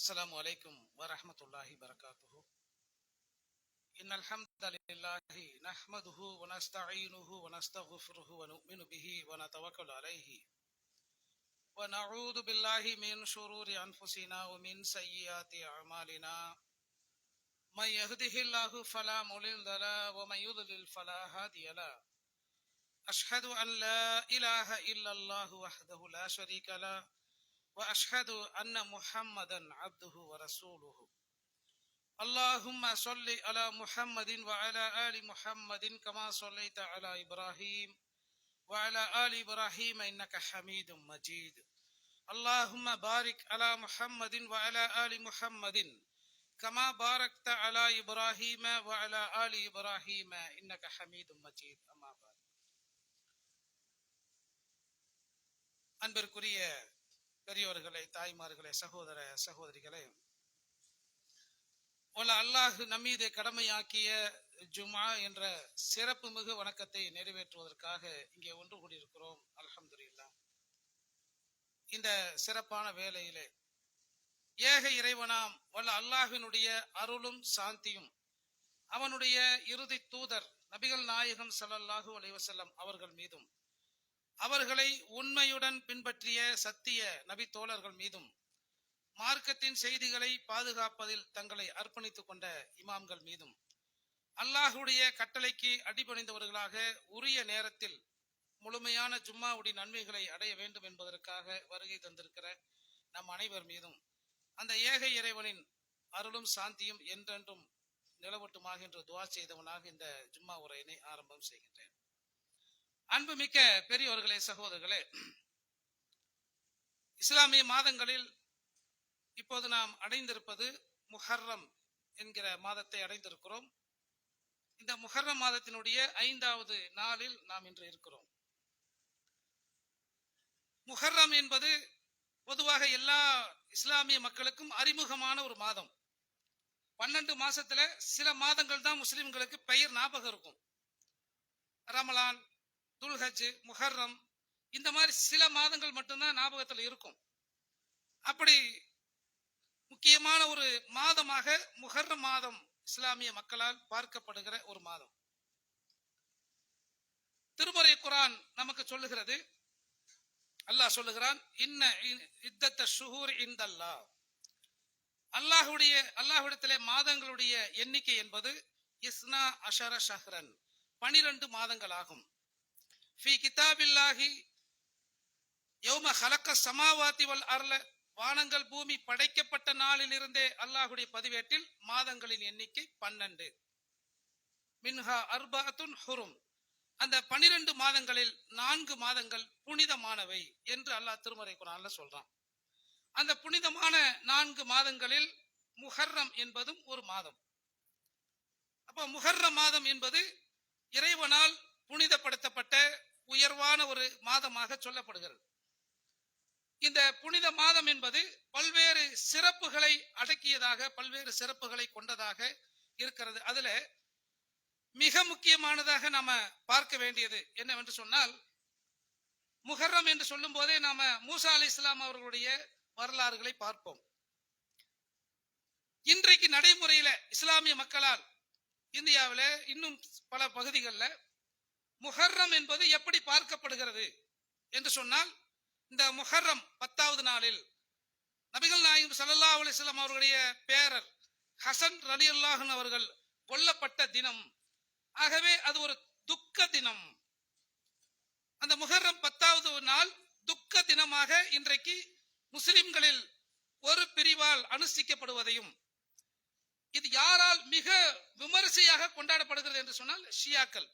السلام عليكم ورحمة الله وبركاته. إن الحمد لله نحمده ونستعينه ونستغفره ونؤمن به ونتوكل عليه ونعوذ بالله من شرور أنفسنا ومن سيئات أعمالنا. من يهده الله فلا مضل له ومن يضلل فلا هادي له. أشهد أن لا إله إلا الله وحده لا شريك له وأشهد أن محمدا عبده ورسوله. اللهم صل على محمد وعلى آل محمد كما صليت على إبراهيم وعلى آل إبراهيم إنك حميد مجيد. اللهم بارك على محمد وعلى آل محمد كما باركت على إبراهيم وعلى آل إبراهيم إنك حميد مجيد. أما بعد. அன்பிற்குரிய பெரியோர்களே, தாய்மார்களே, சகோதர சகோதரிகளே, அல்லாஹ் நம்மீது கடமையாக்கிய ஜுமா என்ற சிறப்பு மிகு வணக்கத்தை நிறைவேற்றுவதற்காக இங்கே ஒன்று கூடியிருக்கிறோம். அல்ஹம்துலில்லாஹ். இந்த சிறப்பான வேளையிலே ஏக இறைவனாம் அல்லாஹ்வினுடைய அருளும் சாந்தியும் அவனுடைய இறுதி தூதர் நபிகள் நாயகம் ஸல்லல்லாஹு அலைஹி வஸல்லம் அவர்கள் மீதும் அவர்களை உண்மையுடன் பின்பற்றிய சத்திய நபி தோழர்கள் மீதும் மார்க்கத்தின் செய்திகளை பாதுகாப்பதில் தங்களை அர்ப்பணித்துக் கொண்ட இமாம்கள் மீதும் அல்லாஹுடைய கட்டளைக்கு அடிபணிந்தவர்களாக உரிய நேரத்தில் முழுமையான ஜும்மாவுடைய நன்மைகளை அடைய வேண்டும் என்பதற்காக வருகை தந்திருக்கிற நம் அனைவர் மீதும் அந்த ஏக இறைவனின் அருளும் சாந்தியும் என்றென்றும் நிலவட்டுமாக என்று துவா செய்தவனாக இந்த ஜும்மா உரையினை ஆரம்பம் செய்கின்றேன். அன்புமிக்க பெரியோர்களே, சகோதரர்களே, இஸ்லாமிய மாதங்களில் இப்போது நாம் அடைந்திருப்பது முஹர்ரம் என்கிற மாதத்தை அடைந்திருக்கிறோம். இந்த முஹர்ரம் மாதத்தினுடைய 5வது நாளில் நாம் இன்று இருக்கிறோம். முஹர்ரம் என்பது பொதுவாக எல்லா இஸ்லாமிய மக்களுக்கும் அறிமுகமான ஒரு மாதம். 12 மாசத்துல சில மாதங்கள் தான் முஸ்லிம்களுக்கு பெயர் ஞாபகம் இருக்கும். ரமலான், துல்ஹஜ், முஹர்ரம், இந்த மாதிரி சில மாதங்கள் மட்டும்தான் ஞாபகத்தில் இருக்கும். அப்படி முக்கியமான ஒரு மாதமாக முஹர்ரம் மாதம் இஸ்லாமிய மக்களால் பார்க்கப்படுகிற ஒரு மாதம். திருமறை குர்ஆன் நமக்கு சொல்லுகிறது, அல்லாஹ் சொல்லுகிறான், இன்ன இத்தத்த ஷுஹூர் இன்தல்லாஹ், அல்லாஹ்விடத்திலே மாதங்களுடைய எண்ணிக்கை என்பது இஸ்னா அஷர ஷஹ்ரன், 12 மாதங்கள் ஆகும். ஃபீ கிதாபில்லாஹி யௌம ஹலக்க ஸமாவாதி வல் அர்ல, வானங்கள் பூமி படைக்கப்பட்ட நாளில் இருந்தே அல்லாஹுடைய பதிவேட்டில் மாதங்களின் எண்ணிக்கை 12. மின்ஹா அர்பஅத்துன் ஹுரும், அந்த 12 மாதங்களில் 4 மாதங்கள் புனிதமானவை என்று அல்லாஹ் திருமறை குர்ஆன்ல சொல்றான். அந்த புனிதமான 4 மாதங்களில் முஹர்ரம் என்பதும் ஒரு மாதம். அப்ப முஹர்ரம் மாதம் என்பது இறைவனால் புனிதப்படுத்தப்பட்ட உயர்வான ஒரு மாதமாக சொல்லப்படுகிறது. இந்த புனித மாதம் என்பது பல்வேறு சிறப்புகளை அடக்கியதாக, பல்வேறு சிறப்புகளை கொண்டதாக இருக்கிறது. அதுல மிக முக்கியமானதாக நாம பார்க்க வேண்டியது என்னவென்று சொன்னால், முஹர்ரம் என்று சொல்லும் போதே நாம மூசா அலைஹிஸ்ஸலாம் அவர்களுடைய வரலாறுகளை பார்ப்போம். இன்றைக்கு நடைமுறையில இஸ்லாமிய மக்களால் இந்தியாவில இன்னும் பல பகுதிகளில் முஹர்ரம் என்பது எப்படி பார்க்கப்படுகிறது என்று சொன்னால், இந்த முஹர்ரம் 10வது நாளில் நபிகள் நாயகம் ஸல்லல்லாஹு அலைஹி வஸல்லம் அவர்களுடைய பேரர் ஹசன் ரலியல்லாஹு அன்ஹு அவர்கள் கொல்லப்பட்ட தினம். ஆகவே அது ஒரு துக்க தினம். அந்த முஹர்ரம் 10வது நாள் துக்க தினமாக இன்றைக்கு முஸ்லிம்களில் ஒரு பிரிவால் அனுஷ்டிக்கப்படுவதையும், இது யாரால் மிக விமரிசையாக கொண்டாடப்படுகிறது என்று சொன்னால் ஷியாக்கள்.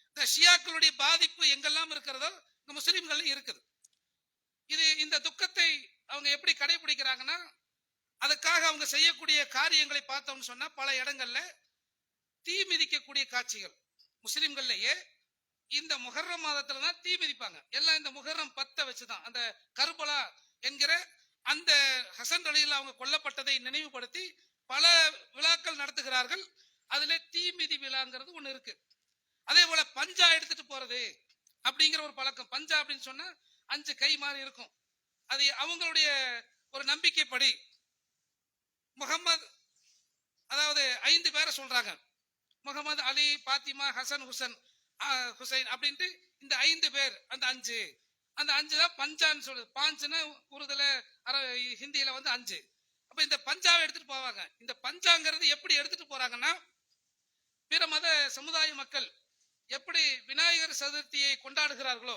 இந்த ஷியாக்களுடைய பாதிப்பு எங்கெல்லாம் இருக்கிறதோ இந்த முஸ்லிம்கள் இருக்குது. இந்த துக்கத்தை அவங்க எப்படி கடைபிடிக்கிறாங்கன்னா, அதுக்காக அவங்க செய்யக்கூடிய காரியங்களை பார்த்தோம்னு சொன்னா பல இடங்கள்ல தீ மிதிக்கக்கூடிய காட்சிகள். முஸ்லிம்கள்லயே இந்த முஹர்ரம் மாதத்துல தான் தீ மிதிப்பாங்க. எல்லாம் இந்த முஹர்ரம் 10 வச்சுதான், அந்த கர்பலா என்கிற அந்த ஹசன் ரலியல்லாஹு அவங்க கொல்லப்பட்டதை நினைவுபடுத்தி பல விழாக்கள் நடத்துகிறார்கள். அதுல தீ மிதி விழாங்கிறது ஒண்ணு இருக்கு. அதே போல பஞ்சா எடுத்துட்டு போறது அப்படிங்கிற ஒரு பழக்கம். பஞ்சா அப்படின்னு சொன்னா 5 கை மாதிரி இருக்கும். அது அவங்களுடைய ஒரு நம்பிக்கைப்படி முகமது, அதாவது 5 பேரை சொல்றாங்க. முகமது, அலி, பாத்திமா, ஹசன், ஹுசைன் அப்படின்ட்டு இந்த 5 பேர், அந்த 5 தான் பஞ்சான்னு சொல்லுது. பாஞ்சுன்னு உருதுல ஹிந்தியில வந்து 5. அப்ப இந்த பஞ்சாவை எடுத்துட்டு போவாங்க. இந்த பஞ்சாங்கிறது எப்படி எடுத்துட்டு போறாங்கன்னா, பிற மத சமுதாய மக்கள் எப்படி விநாயகர் சதுர்த்தியை கொண்டாடுகிறார்களோ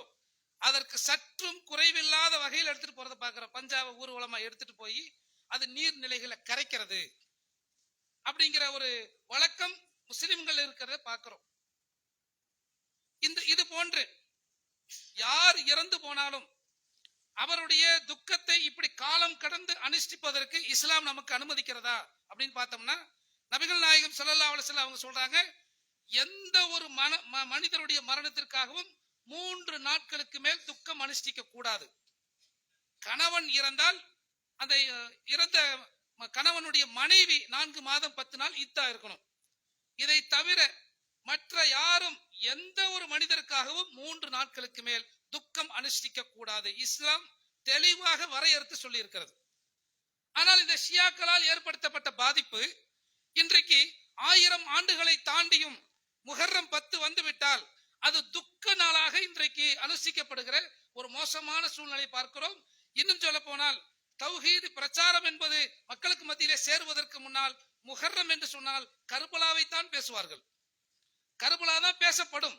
அதற்கு சற்றும் குறைவில்லாத வகையில் எடுத்துட்டு போறதை பார்க்கிற பஞ்சாவை ஊர்வலமா எடுத்துட்டு போய் அது நீர்நிலைகளை கரைக்கிறது அப்படிங்கிற ஒரு வழக்கம் முஸ்லிம்கள் இருக்கிறத பார்க்கிறோம். இது போன்று யார் இறந்து போனாலும் அவருடைய துக்கத்தை இப்படி காலம் கடந்து அனுஷ்டிப்பதற்கு இஸ்லாம் நமக்கு அனுமதிக்கிறதா அப்படின்னு பார்த்தோம்னா, நபிகள் நாயகம் ஸல்லல்லாஹு அலைஹி வஸல்லம் அவங்க சொல்றாங்க, எந்த ஒரு மனிதருடைய மரணத்திற்காகவும் 3 நாட்களுக்கு மேல் துக்கம் அனுஷ்டிக்க கூடாது. கணவன் இறந்தால் அந்த இறந்த கணவனுடைய மனைவி 4 மாதம் 10 நாள் இத்தா இருக்கணும். இதை தவிர மற்ற யாரும் எந்த ஒரு மனிதருக்காகவும் 3 நாட்களுக்கு மேல் துக்கம் அனுஷ்டிக்க கூடாது. இஸ்லாம் தெளிவாக வரையறுத்து சொல்லி இருக்கிறது. ஆனால் இந்த ஷியாக்களால் ஏற்படுத்தப்பட்ட பாதிப்பு இன்றைக்கு 1000 ஆண்டுகளை தாண்டியும் முஹர்ரம் 10 வந்துவிட்டால் அது துக்க நாளாக இன்றைக்கு அனுஷ்டிக்கப்படுகிற ஒரு மோசமான சூழ்நிலை பார்க்கிறோம். இன்னும் சொல்ல போனால் தௌஹீத் பிரச்சாரம் என்பது மக்களுக்கு மத்தியிலே சேருவதற்கு முன்னால் முஹர்ரம் என்று சொன்னால் கர்பலாவை தான் பேசுவார்கள். கர்பலா தான் பேசப்படும்.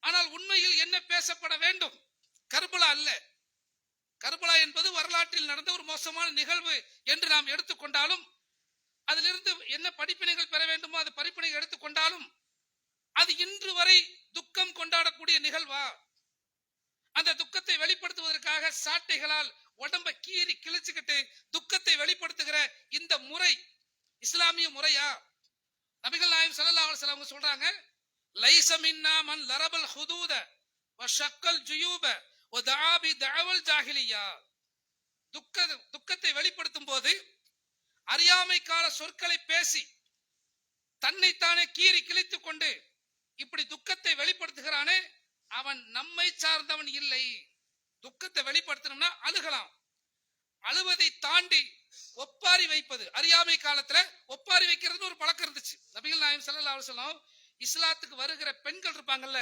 ஆனால் உண்மையில் என்ன பேசப்பட வேண்டும்? கர்பலா அல்ல. கர்பலா என்பது வரலாற்றில் நடந்த ஒரு மோசமான நிகழ்வு என்று நாம் எடுத்துக்கொண்டாலும், அதிலிருந்து என்ன படிப்பினைகள் பெற வேண்டுமோ அது படிப்பினைகள் எடுத்துக்கொண்டாலும், அது இன்று வரை துக்கம் கொண்டாடக்கூடிய நிகழ்வா? அந்த துக்கத்தை வெளிப்படுத்துவதற்காக சாட்டைகளால் உடம்ப கீறி கிழிச்சுக்கிட்டு துக்கத்தை வெளிப்படுத்துகிற இந்த முறை இஸ்லாமிய முறையா? நபிகள் நாயகம் ஸல்லல்லாஹு அலைஹி வஸல்லம் சொல்றாங்க, லைஸ மின்னா மன் லரபல் ஹுதூத வஷக்கல் ஜுயூப வதஆ பி தஅவல் ஜாஹிலியா. துக்கத்தை வெளிப்படுத்தும் போது அறியாமை கால சொற்களை பேசி தன்னைத்தானே கீறி கிழித்துக் கொண்டு இப்படி துக்கத்தை வெளிப்படுத்துகிறானே, அவன் நம்மை சார்ந்தவன் இல்லை. துக்கத்தை வெளிப்படுத்தணும்னா அழுகலாம். அழுவதை தாண்டி ஒப்பாரி வைப்பது, அறியாமை காலத்துல ஒப்பாரி வைக்கிறது ஒரு பழக்கம் இருந்துச்சு. நபிகள் நாயகம் ஸல்லல்லாஹு அலைஹி வஸல்லம் இஸ்லாத்துக்கு வருகிற பெண்கள் இருப்பாங்கல்ல,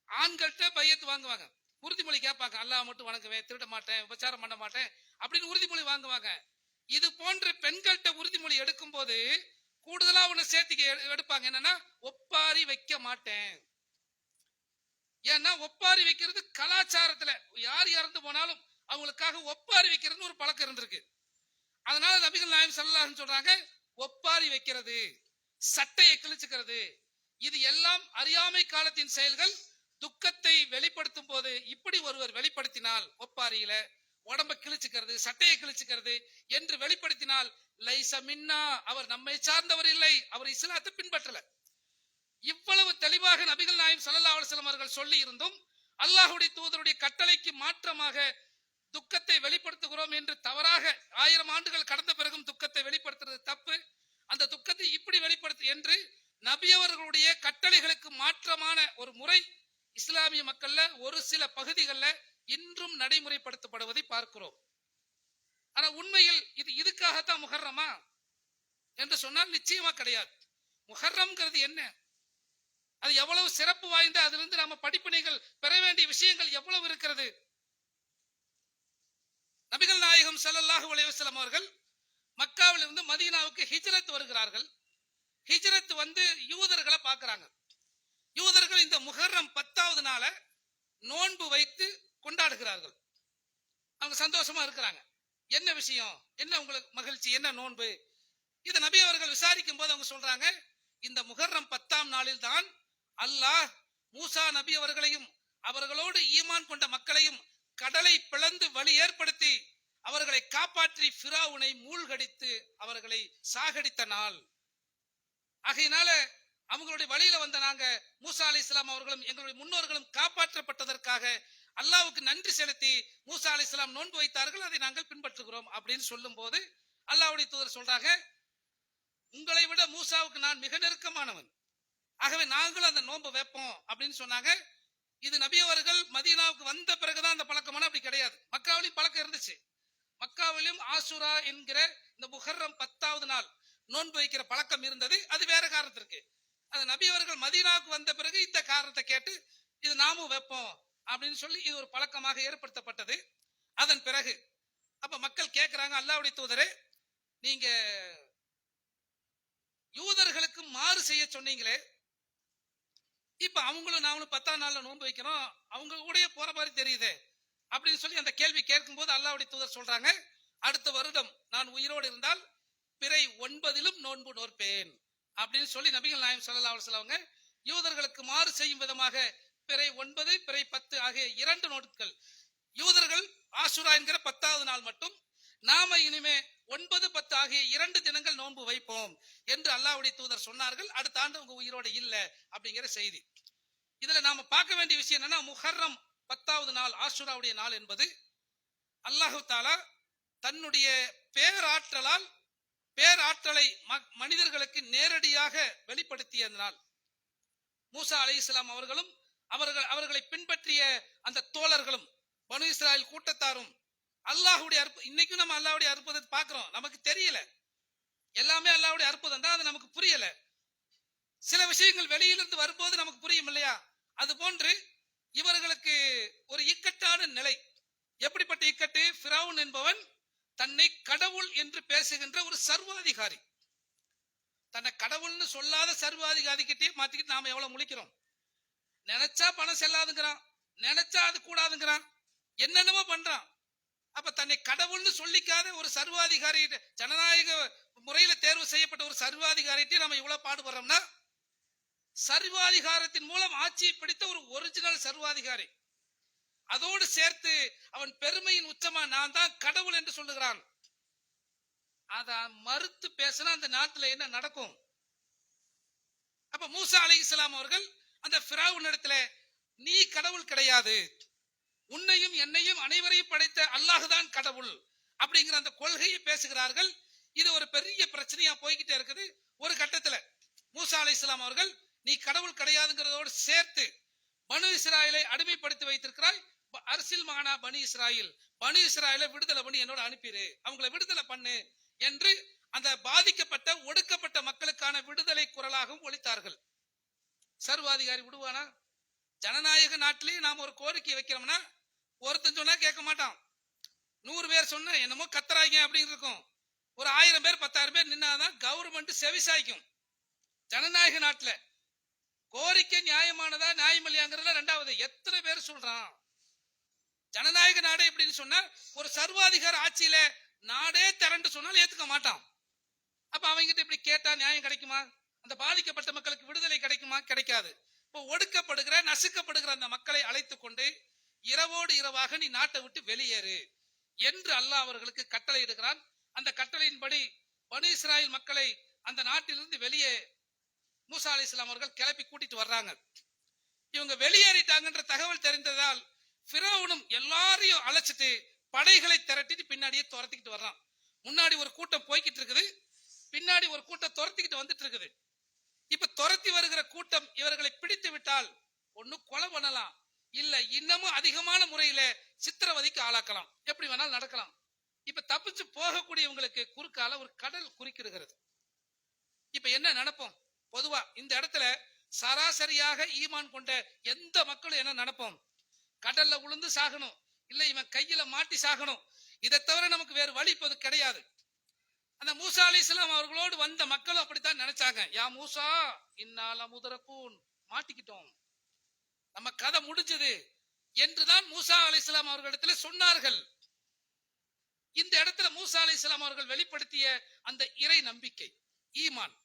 ஆண்கள்கிட்ட பையத்து வாங்குவாங்க, உறுதிமொழி கேட்பாங்க. அல்லாஹ் மட்டும் வணங்குவேன், திருட மாட்டேன், உபச்சாரம் பண்ண மாட்டேன் அப்படின்னு உறுதிமொழி வாங்குவாங்க. இது போன்று பெண்கள்கிட்ட உறுதிமொழி எடுக்கும் போது கூடுதலா ஒண்ணு சேர்த்து எடுப்பாங்க, என்னன்னா ஒப்பாரி வைக்க மாட்டேன். ஏன்னா ஒப்பாரி வைக்கிறது கலாச்சாரத்துல யார் இறந்து போனாலும் அவங்களுக்காக ஒப்பாரி வைக்கிறது ஒரு பழக்கம் இருந்திருக்கு. அதனால நபிகள் நாயகம் ஸல்லல்லாஹு அலைஹி வஸல்லம் சொல்றாங்க, ஒப்பாரி வைக்கிறது, சட்டையை கிழிச்சுக்கிறது, இது எல்லாம் அறியாமை காலத்தின் செயல்கள். துக்கத்தை வெளிப்படுத்தும் போது இப்படி ஒருவர் வெளிப்படுத்தினால், ஒப்பாரியில உடம்ப கிழிச்சுக்கிறது, சட்டையை கிழிச்சுக்கிறது என்று வெளிப்படுத்தினால், லைஸ மின்னா, அவர் நம்மை சார்ந்தவர் இல்லை, அவர் இஸ்லாத்தை பின்பற்றல. இவ்வளவு தெளிவாக நபிகள் நாயகம் ஸல்லல்லாஹு அலைஹி வஸல்லம் அவர்கள் சொல்லி இருந்தும் அல்லாஹ்வுடைய தூதருடைய கட்டளைக்கு மாற்றமாக துக்கத்தை வெளிப்படுத்துகிறோம் என்று தவறாக 1000 ஆண்டுகள் கடந்த பிறகும் துக்கத்தை வெளிப்படுத்துறது தப்பு. அந்த துக்கத்தை இப்படி வெளிப்படுத்து என்று நபி அவர்களுடைய கட்டளைகளுக்கு மாற்றமான ஒரு முறை இஸ்லாமிய மக்கள்ல ஒரு சில பகுதிகளில் இன்றும் நடைமுறைப்படுத்தப்படுவதை பார்க்கிறோம். ஆனா உண்மையில் இதுக்காகத்தான் முஹர்ரமா என்று சொன்னால் நிச்சயமா கிடையாது. முஹர்ரம்ங்கிறது என்ன, அது எவ்வளவு சிறப்பு வாய்ந்த, அதிலிருந்து நாம படிப்பினைகள் பெற வேண்டிய விஷயங்கள் எவ்வளவு இருக்கிறது. நபிகள் நாயகம் ஸல்லல்லாஹு அலைஹி வஸல்லம் அவர்கள் மக்காவிலிருந்து மதீனாவுக்கு ஹிஜ்ரத் வருகிறார்கள். ஹிஜ்ரத் வந்து யூதர்களை பார்க்கிறாங்க. யூதர்கள் இந்த முஹர்ரம் 10வது நாள நோன்பு வைத்து கொண்டாடுகிறார்கள். அவங்க சந்தோஷமா இருக்கிறாங்க. என்ன விஷயம், என்ன உங்களுக்கு மகிழ்ச்சி, என்ன நோன்பு? இதை நபி அவர்கள் விசாரிக்கும் போது அவங்க சொல்றாங்க, இந்த முஹர்ரம் 10ஆம் நாளில் தான் அல்லாஹ் மூசா நபி அவர்களையும் அவர்களோடு ஈமான் கொண்ட மக்களையும் கடலை பிளந்து வழி ஏற்படுத்தி அவர்களை காப்பாற்றி ஃபிரௌனை மூழ்கடித்து அவர்களை சாகடித்த நாள். ஆகையினால அவங்களுடைய வழியில வந்த நாங்க மூசா அலைஹிஸ்ஸலாம் அவர்களும் எங்களுடைய முன்னோர்களும் காப்பாற்றப்பட்டதற்காக அல்லாஹ்வுக்கு நன்றி செலுத்தி மூசா அலைஹிஸ்ஸலாம் நோன்பு வைத்தார்கள், அதை நாங்கள் பின்பற்றுகிறோம் அப்படின்னு சொல்லும் போது அல்லாஹ்வுடைய தூதர் சொல்றாங்க, உங்களை விட மூசாவுக்கு நான் மிக நெருக்கமானவன், ஆகவே நாங்களும் அந்த நோன்பு வைப்போம் அப்படின்னு சொன்னாங்க. இது நபி அவர்கள் மதீனாவுக்கு வந்த பிறகுதான் அந்த பழக்கமான, அப்படி கிடையாது. மக்காவிலும் பழக்கம் இருந்துச்சு. மக்காவிலும் ஆசுரா என்கிற இந்த முஹர்ரம் 10வது 10வது நாள் நோன்பு வைக்கிற பழக்கம் இருந்தது. அது வேற காரணத்திற்கு. அது நபி அவர்கள் மதீனாவுக்கு வந்த பிறகு இந்த காரணத்தை கேட்டு இது நாமும் வைப்போம் அப்படின்னு சொல்லி இது ஒரு பழக்கமாக ஏற்படுத்தப்பட்டது. அதன் பிறகு அப்ப மக்கள் கேட்கிறாங்க, அல்லாஹ்வுடைய தூதரே, நீங்க யூதர்களுக்கு மாறு செய்ய சொன்னீங்களே, இப்ப அவங்களும் நாமளும் 10ஆம் நாள்ல நோன்பு வைக்கிறோம், அவங்க கூடயே போற மாதிரி தெரியுது அப்படின்னு சொல்லி அந்த கேள்வி கேட்கும் போது அல்லாஹ்வுடைய தூதர் சொல்றாங்க, அடுத்த வருடம் நான் உயிரோடு இருந்தால் பிறை 9லும் நோன்பு நோற்பேன் அப்படின்னு சொல்லி நபிகள் நாயகம் ஸல்லல்லாஹு அலைஹி வஸல்லம் யூதர்களுக்கு மாறு செய்யும் விதமாக பிறை 9, பிறை 10 ஆகிய 2 நோட்கள், யூதர்கள் ஆசுரா என்கிற 10வது நாள் மட்டும், நாம இனிமே 9, 10 ஆகிய 2 தினங்கள் நோன்பு வைப்போம் என்று அல்லாஹ்வுடைய தூதர் சொன்னார்கள். அடுத்த ஆண்டு உங்க உயிரோட இல்ல அப்படிங்கிற செய்தி. இதுல நாம பார்க்க வேண்டிய விஷயம் என்னன்னா, முஹர்ரம் 10வது நாள் ஆசுராவுடைய நாள் என்பது அல்லாஹ் தஆலா தன்னுடைய பேராற்றலை மனிதர்களுக்கு நேரடியாக வெளிப்படுத்திய நாள். மூசா அலைஹிஸ்ஸலாம் அவர்களும் அவர்களை பின்பற்றிய அந்த தோழர்களும் பனு இஸ்ராயல் கூட்டத்தாரும் அல்லாஹ்வுடைய இன்னைக்கும் நம்ம அல்லாஹ்வுடைய அற்புதத்தை பார்க்கிறோம். நமக்கு தெரியல, எல்லாமே அல்லாஹ்வுடைய அற்புதம் தான், அது நமக்கு புரியல. சில விஷயங்கள் வெளியிலிருந்து வரும்போது நமக்கு புரியும் இல்லையா? அது போன்று இவர்களுக்கு ஒரு இக்கட்டான நிலை. எப்படிப்பட்ட இக்கட்டு? ஃபிரௌன் என்பவன் தன்னை கடவுள் என்று பேசுகின்ற ஒரு சர்வாதிகாரி. தன்னை கடவுள்னு சொல்லாத சர்வாதிகாரிக்கிட்டே மாத்திக்கிட்டு நாம எவ்வளவு முழிக்கிறோம். நினைச்சா பணம் செல்லாதுங்கிறான், நினைச்சா அது கூடாதுங்கிறான், என்னென்னமோ பண்றான். அப்ப தன்னை கடவுள்னு சொல்லிக்காத ஒரு சர்வாதிகாரி, ஜனநாயக முறையில தேர்வு செய்யப்பட்ட ஒரு சர்வாதிகாரிட்டே நம்ம இவ்வளவு பாடுபடுறோம்னா, சர்வாதிகாரத்தின் மூலம் ஆட்சியை பிடித்த ஒரு ஒரிஜினல் சர்வாதிகாரி, அதோடு சேர்த்து அவன் பெருமையின் உச்சமா நான் தான் கடவுள் என்று சொல்லுகிறான். அத மறுத்து பேசினா அந்த நாட்டில் என்ன நடக்கும்? அப்ப மூசா அலைஹிஸ்ஸலாம் அவர்கள் அந்த ஃபிரௌன் இடத்துல, நீ கடவுள் கிடையாது, உன்னையும் என்னையும் அனைவரையும் படைத்த அல்லாஹ் தான் கடவுள் அப்படிங்கிற அந்த கொள்கையை பேசுகிறார்கள். இது ஒரு பெரிய பிரச்சனையா போய்கிட்டே இருக்குது. ஒரு கட்டத்துல மூசா அலைஹிஸ்ஸலாம் அவர்கள், நீ கடவுள் கிடையாதுங்கிறதோடு சேர்த்து பனு இஸ்ராயலை அடிமைப்படுத்தி வைத்திருக்கிறாய், அர்சில் மானா பனி இஸ்ராயில், பனு இஸ்ராயலை விடுதலை பண்ணி என்னோட அனுப்பிடு, அவங்களை விடுதலை பண்ணு என்று அந்த பாதிக்கப்பட்ட ஒடுக்கப்பட்ட மக்களுக்கான விடுதலை குரலாகவும் ஒலித்தார்கள். சர்வாதிகாரி விடுவானா? ஜனநாயக நாட்டிலேயே நாம ஒரு கோரிக்கை வைக்கிறோம்னா ஒருத்தன் சொன்னா கேட்க மாட்டான், 100 பேர் சொன்னா என்னமோ கத்துறாங்க அப்படின்னு இருக்கும். ஒரு 1000 பேர் 10,000 பேர் நின்னாதான் கவர்மெண்ட் செவிசாய்க்கும். ஜனநாயக நாட்டுல கோரிக்கை நியாயமானதா நியாயமில்லையாங்கிறதுல ரெண்டாவது, எத்தனை பேர் சொல்றான்? ஜனநாயக நாடு எப்படின்னு சொன்னா, ஒரு சர்வாதிகார ஆட்சியில நாடே திரண்டு சொன்னாலும் ஏத்துக்க மாட்டான். அப்ப அவங்கிட்ட இப்படி கேட்டா நியாயம் கிடைக்குமா? அந்த பாதிக்கப்பட்ட மக்களுக்கு விடுதலை கிடைக்குமா? கிடைக்காது. இப்போ ஒடுக்கப்படுகிற நசுக்கப்படுகிற அந்த மக்களை அழைத்து கொண்டு இரவோடு இரவாக நீ நாட்டை விட்டு வெளியேறு என்று அல்லாஹ் அவர்களுக்கு கட்டளை இடுகிறான். அந்த கட்டளையின்படி பனு இஸ்ராயல் மக்களை அந்த நாட்டிலிருந்து வெளியே மூசா அலைஹிஸ்ஸலாம் அவர்கள் கிளப்பி கூட்டிட்டு வர்றாங்க. இவங்க வெளியேறிட்டாங்கன்ற தகவல் தெரிந்ததால் ஃபிரௌனும் எல்லாரையும் அழைச்சிட்டு படைகளை திரட்டிட்டு பின்னாடியே துரத்திக்கிட்டு வர்றான். முன்னாடி ஒரு கூட்டம் போய்கிட்டு இருக்குது, பின்னாடி ஒரு கூட்டம் துரத்திக்கிட்டு வந்துட்டு இருக்குது. இப்ப துரத்தி வருகிற கூட்டம் இவர்களை பிடித்து விட்டால் ஒண்ணு கொலை பண்ணலாம், இல்ல இன்னமும் அதிகமான முறையில சித்திரவதைக்கு ஆளாக்கலாம், எப்படி வேணாலும் நடக்கலாம். இப்ப தப்பிச்சு போகக்கூடியவங்களுக்கு குறுக்கால ஒரு கடல் குறுக்கிடுகிறது. இப்ப என்ன நினைப்போம்? பொதுவா இந்த இடத்துல சராசரியாக ஈமான் கொண்ட எந்த மக்களும் என்ன நினைப்போம்? கடல்ல உளுந்து சாகணும், இல்ல இவன் கையில மாட்டி சாகணும், இதை தவிர நமக்கு வேறு வழி இப்போது கிடையாது. அந்த மூசா அலைஹிஸ்ஸலாம் அவர்களோடு வந்த மக்களும் அப்படித்தான் நினைச்சாங்க. யா மூசா இன்னால முதரக்கூன், மாட்டிக்கிட்டோம், நம்ம கதை முடிஞ்சது என்றுதான் மூசா அலைஹிஸ்ஸலாம் அவர்களிடத்தில் சொன்னார்கள். இந்த இடத்துல மூசா அலைஹிஸ்ஸலாம் அவர்கள் வெளிப்படுத்திய அந்த இறை நம்பிக்கை, ஈமான்,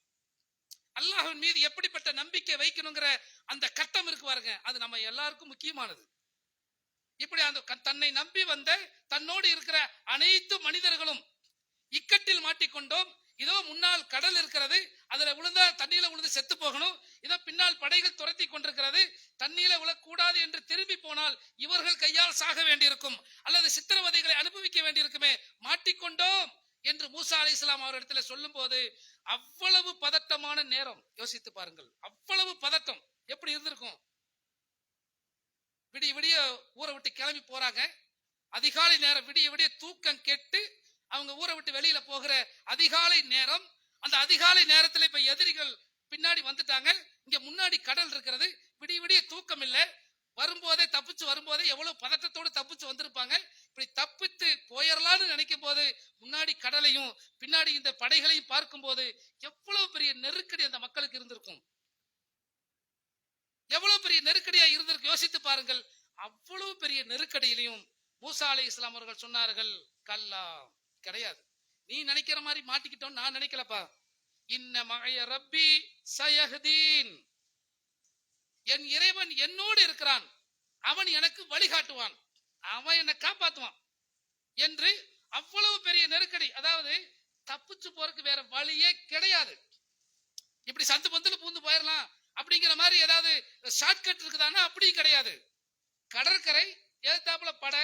அல்லாஹ்வின் மீது எப்படிப்பட்ட நம்பிக்கை வைக்கணுங்கிற அந்த கட்டம் இருக்கு பாருங்க, அது நம்ம எல்லாருக்கும் முக்கியமானது. இப்படி அந்த தன்னை நம்பி வந்த தன்னோடு இருக்கிற அனைத்து மனிதர்களும் இக்கட்டில் மாட்டிக்கொண்டோம், இதோ முன்னால் கடல் இருக்கிறது, அதுல விழுந்தா தண்ணியில விழுந்து செத்து போகணும், இதோ பின்னால் படைகள் துரத்தி கொண்டிருக்கிறது, தண்ணீர விழக்கூடாது என்று திரும்பி போனால் இவர்கள் கையால் சாக வேண்டியிருக்கும் அல்லது சித்திரவதைகளை அனுபவிக்க வேண்டியிருக்குமே, மாட்டிக்கொண்டோம் என்று மூசா அலைஹிஸ்ஸலாம் அவரிடத்துல சொல்லும் போது அவ்வளவு பதட்டமான நேரம். யோசித்து பாருங்கள், அவ்வளவு பதட்டம் எப்படி இருந்திருக்கும். விடிய விடிய ஊரை விட்டு கிளம்பி போறாங்க, அதிகாலை நேரம், விடிய விடிய தூக்கம் கெட்டு அவங்க ஊரை விட்டு வெளியில போகிற அதிகாலை நேரம். அந்த அதிகாலை நேரத்துல இப்ப எதிரிகள் பின்னாடி வந்துட்டாங்க. இங்க முன்னாடி கடல் இருக்கிறது. விடிய விடிய தூக்கம் இல்லை. வரும்போதே தப்பிச்சு வரும்போதே எவ்வளவு பதட்டத்தோடு தப்பிச்சு வந்திருப்பாங்க. இப்படி தப்பித்து போயிடலாம்னு நினைக்கும் போது முன்னாடி கடலையும் பின்னாடி இந்த படைகளையும் பார்க்கும் போது எவ்வளவு பெரிய நெருக்கடி அந்த மக்களுக்கு இருந்திருக்கும். எவ்வளவு பெரிய நெருக்கடியா இருந்திருக்கு யோசித்து பாருங்கள். அவ்வளவு பெரிய நெருக்கடியிலையும் மூசா அலைஹிஸ்ஸலாம் அவர்கள் சொன்னார்கள், கல்லா, கிடையாது, நீ நினைக்கிற மாதிரி மாட்டிக்கிட்டோம் நான் நினைக்கலப்பா. இன்ன மஅய ரப்பி சயஹ்தீன், என் இறைவன் என்னோடு இருக்கிறான், அவன் எனக்கு வழிகாட்டுவான், அவன் என்னை காப்பாற்றுவான் என்று. அவ்வளவு பெரிய நெருக்கடி. அதாவது தப்பிச்சு போறதுக்கு வேற வழியே கிடையாது. இப்படி சந்து பந்துல பூந்து போயிடலாம் அப்படிங்கிற மாதிரி ஏதாவது ஷார்ட்கட் இருக்குதானா? அப்படியும் கிடையாது. கடற்கரை ஏத்தாப்புல படை,